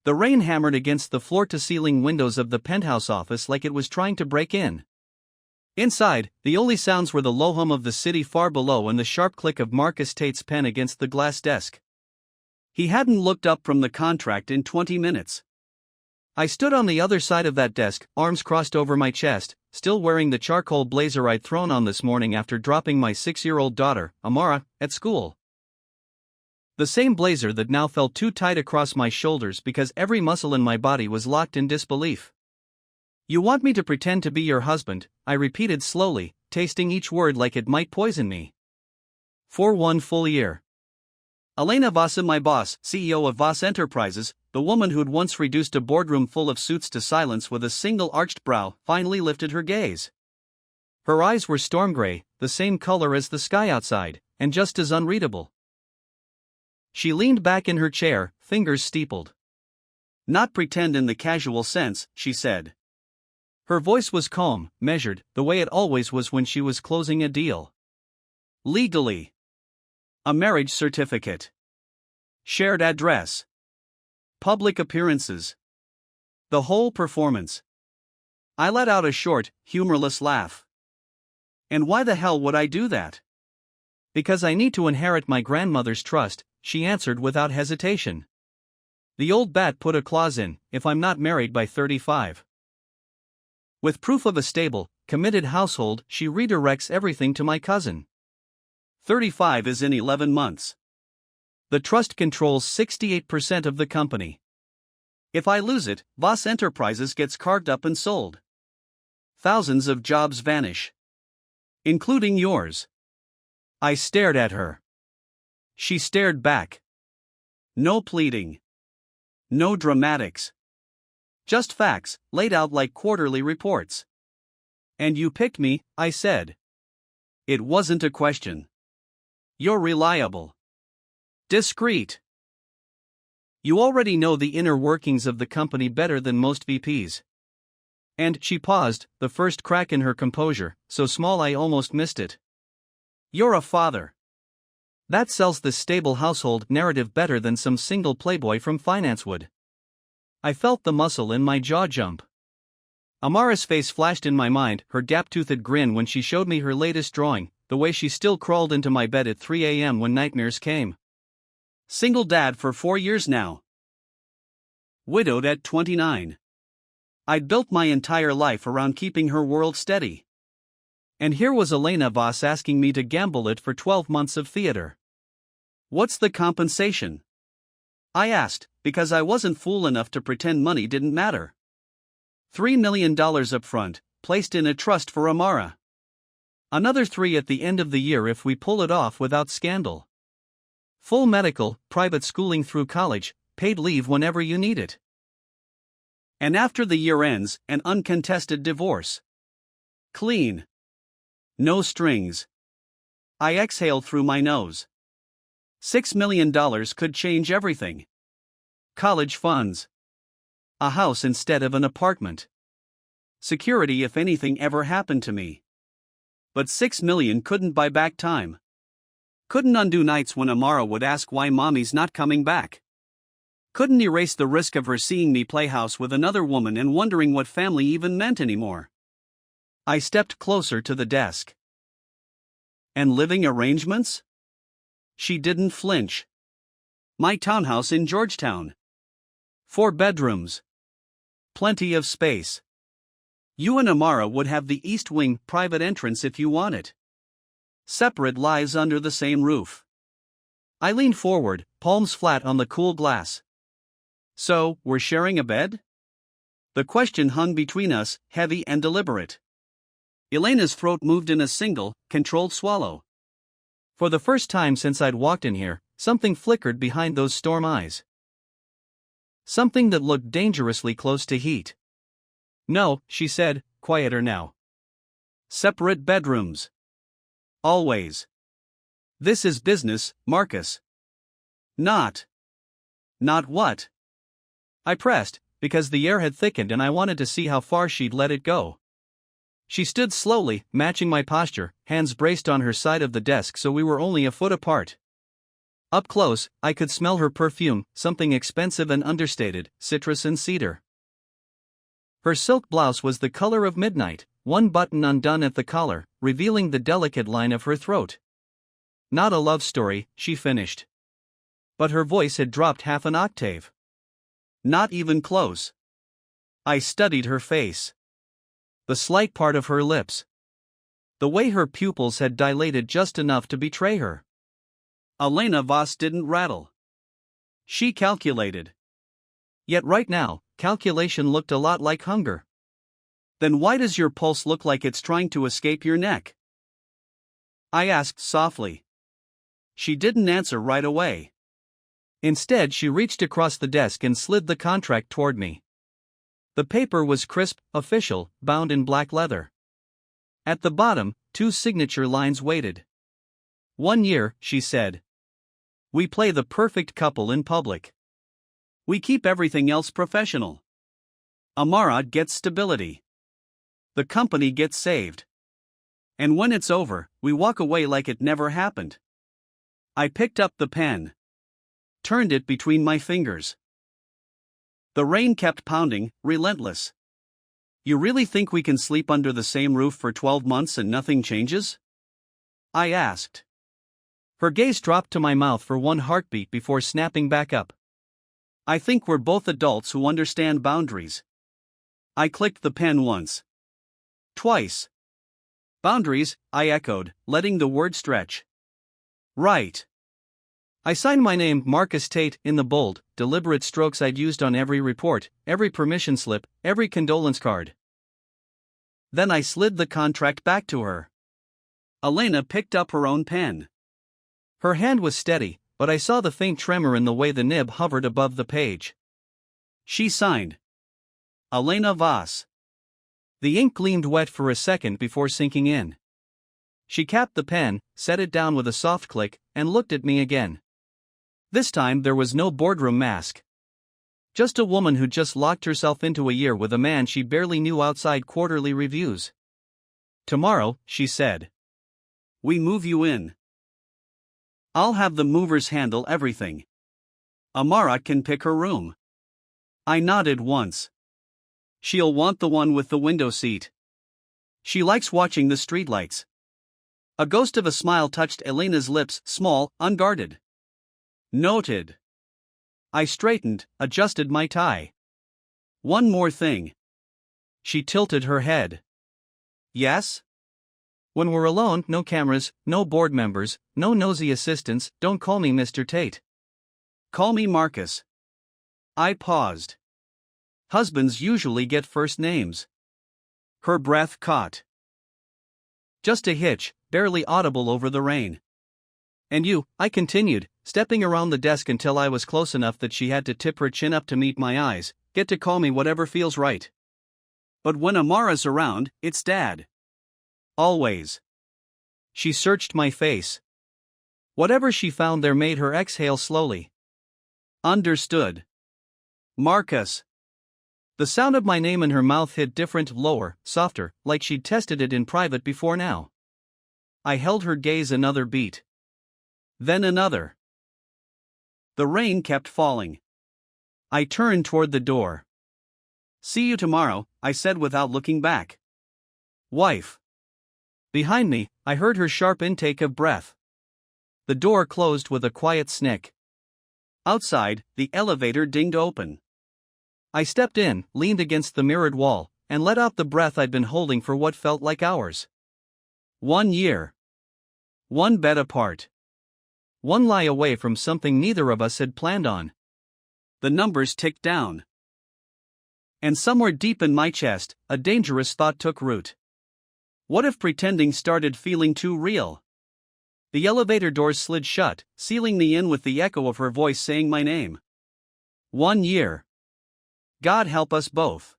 The rain hammered against the floor-to-ceiling windows of the penthouse office like it was trying to break in. Inside, the only sounds were the low hum of the city far below and the sharp click of Marcus Tate's pen against the glass desk. He hadn't looked up from the contract in 20 minutes. I stood on the other side of that desk, arms crossed over my chest, still wearing the charcoal blazer I'd thrown on this morning after dropping my 6-year-old daughter, Amara, at school. The same blazer that now felt too tight across my shoulders because every muscle in my body was locked in disbelief. "You want me to pretend to be your husband," I repeated slowly, tasting each word like it might poison me. "For 1 full year." Elena Vasa, my boss, CEO of Voss Enterprises, the woman who'd once reduced a boardroom full of suits to silence with a single arched brow, finally lifted her gaze. Her eyes were storm gray, the same color as the sky outside, and just as unreadable. She leaned back in her chair, fingers steepled. "Not pretend in the casual sense," she said. Her voice was calm, measured, the way it always was when she was closing a deal. "Legally. A marriage certificate. Shared address. Public appearances. The whole performance." I let out a short, humorless laugh. "And why the hell would I do that?" "Because I need to inherit my grandmother's trust," she answered without hesitation. "The old bat put a clause in, if I'm not married by 35. With proof of a stable, committed household, she redirects everything to my cousin. 35 is in 11 months. The trust controls 68% of the company. If I lose it, Voss Enterprises gets carved up and sold. Thousands of jobs vanish. Including yours." I stared at her. She stared back. No pleading. No dramatics. Just facts, laid out like quarterly reports. "And you picked me," I said. It wasn't a question. "You're reliable. Discreet. You already know the inner workings of the company better than most VPs." And she paused, the first crack in her composure, so small I almost missed it. "You're a father. That sells the stable household narrative better than some single playboy from finance would." I felt the muscle in my jaw jump. Amara's face flashed in my mind, her gap-toothed grin when she showed me her latest drawing, the way she still crawled into my bed at 3 a.m. when nightmares came. Single dad for 4 years now. Widowed at 29. I'd built my entire life around keeping her world steady. And here was Elena Vos asking me to gamble it for 12 months of theater. "What's the compensation?" I asked, because I wasn't fool enough to pretend money didn't matter. $3 million up front, placed in a trust for Amara. Another 3 at the end of the year if we pull it off without scandal. Full medical, private schooling through college, paid leave whenever you need it. And after the year ends, an uncontested divorce. Clean. No strings. I exhaled through my nose. $6 million could change everything. College funds. A house instead of an apartment. Security if anything ever happened to me. But $6 million couldn't buy back time. Couldn't undo nights when Amara would ask why mommy's not coming back. Couldn't erase the risk of her seeing me play house with another woman and wondering what family even meant anymore. I stepped closer to the desk. And living arrangements? She didn't flinch. My townhouse in Georgetown. 4 bedrooms. Plenty of space. You and Amara would have the East Wing private entrance if you want it. Separate lives under the same roof. I leaned forward, palms flat on the cool glass. So, we're sharing a bed? The question hung between us, heavy and deliberate. Elena's throat moved in a single, controlled swallow. For the first time since I'd walked in here, something flickered behind those storm eyes. Something that looked dangerously close to heat. "No," she said, quieter now. "Separate bedrooms. Always. This is business, Marcus." Not what?" I pressed, because the air had thickened and I wanted to see how far she'd let it go. She stood slowly, matching my posture, hands braced on her side of the desk so we were only a foot apart. Up close, I could smell her perfume, something expensive and understated, citrus and cedar. Her silk blouse was the color of midnight, one button undone at the collar, revealing the delicate line of her throat. Not a love story, she finished. But her voice had dropped half an octave. Not even close. I studied her face. The slight part of her lips. The way her pupils had dilated just enough to betray her. Elena Vos didn't rattle. She calculated. Yet right now, calculation looked a lot like hunger. Then why does your pulse look like it's trying to escape your neck? I asked softly. She didn't answer right away. Instead, she reached across the desk and slid the contract toward me. The paper was crisp, official, bound in black leather. At the bottom, 2 signature lines waited. 1 year, she said. We play the perfect couple in public. We keep everything else professional. Amara gets stability. The company gets saved. And when it's over, we walk away like it never happened. I picked up the pen. Turned it between my fingers. The rain kept pounding, relentless. You really think we can sleep under the same roof for 12 months and nothing changes? I asked. Her gaze dropped to my mouth for one heartbeat before snapping back up. I think we're both adults who understand boundaries. I clicked the pen once. Twice. Boundaries, I echoed, letting the word stretch. Right. I signed my name, Marcus Tate, in the bold, deliberate strokes I'd used on every report, every permission slip, every condolence card. Then I slid the contract back to her. Elena picked up her own pen. Her hand was steady, but I saw the faint tremor in the way the nib hovered above the page. She signed. Elena Vos. The ink gleamed wet for a second before sinking in. She capped the pen, set it down with a soft click, and looked at me again. This time there was no boardroom mask. Just a woman who just locked herself into a year with a man she barely knew outside quarterly reviews. Tomorrow, she said. We move you in. I'll have the movers handle everything. Amara can pick her room. I nodded once. She'll want the one with the window seat. She likes watching the streetlights. A ghost of a smile touched Elena's lips, small, unguarded. Noted. I straightened, adjusted my tie. One more thing. She tilted her head. Yes? When we're alone, no cameras, no board members, no nosy assistants, don't call me Mr. Tate. Call me Marcus. I paused. Husbands usually get first names. Her breath caught. Just a hitch, barely audible over the rain. And you, I continued, stepping around the desk until I was close enough that she had to tip her chin up to meet my eyes, get to call me whatever feels right. But when Amara's around, it's Dad. Always. She searched my face. Whatever she found there made her exhale slowly. Understood. Marcus. The sound of my name in her mouth hit different, lower, softer, like she'd tested it in private before now. I held her gaze another beat. Then another. The rain kept falling. I turned toward the door. See you tomorrow, I said without looking back. Wife. Behind me, I heard her sharp intake of breath. The door closed with a quiet snick. Outside, the elevator dinged open. I stepped in, leaned against the mirrored wall, and let out the breath I'd been holding for what felt like hours. 1 year. 1 bed apart. 1 lie away from something neither of us had planned on. The numbers ticked down. And somewhere deep in my chest, a dangerous thought took root. What if pretending started feeling too real? The elevator doors slid shut, sealing me in with the echo of her voice saying my name. 1 year. God help us both.